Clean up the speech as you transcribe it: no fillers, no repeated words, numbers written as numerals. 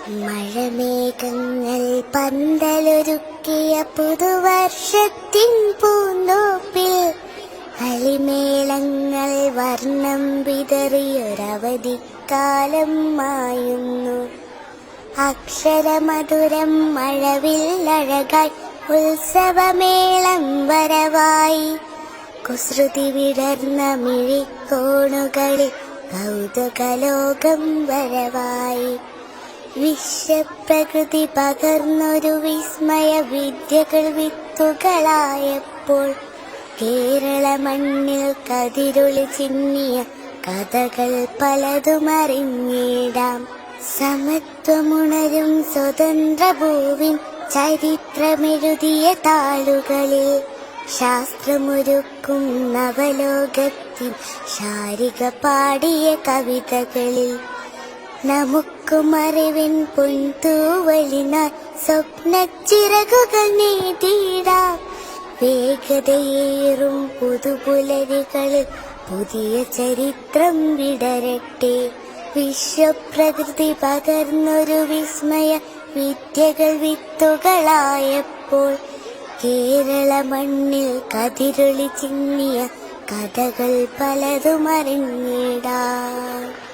മഴമേഘങ്ങൾ പന്തലൊരുക്കിയ പുതുവർഷത്തിൻ പൂന്തോപ്പിൽ കളിമേളങ്ങൾ വർണ്ണം വിതറിയൊരവധിക്കാലം മായുന്നു. അക്ഷരമധുരം മഴവില്ലഴകായി ഉത്സവമേളം വരവായി. കുസൃതി വിടർന്ന മിഴിക്കോണുകളിൽ കൗതുകലോകം വരവായി. വിശ്വപ്രകൃതി പകർന്നൊരു വിസ്മയ വിദ്യകൾ വിത്തുകളായപ്പോൾ കേരള മണ്ണിൽ കതിരൊളി ചിന്നിയ കഥകൾ പലതുമറിഞ്ഞിടാം. സമത്വമുണരും സ്വതന്ത്ര ഭൂവിൻ ചരിത്രമെഴുതിയ താളുകളിൽ ശാസ്ത്രമൊരുക്കും നവലോകത്തിൻ ശാരിക പാടിയ കവിതകളിൽ നമുക്കും അറിവിൻ പൊൻതൂവലിനാൽ സ്വപ്നച്ചിറകുകൾ നീട്ടിയിടാം. വേഗതയേറും പുതുപുലരികളിൽ പുതിയ ചരിത്രം വിടരട്ടെ. വിശ്വപ്രകൃതി പകർന്നൊരു വിസ്മയ വിദ്യകൾ വിത്തുകളായപ്പോൾ കേരള മണ്ണിൽ കതിരൊളി ചിന്നിയ കഥകൾ പലതുമറിഞ്ഞിടാം.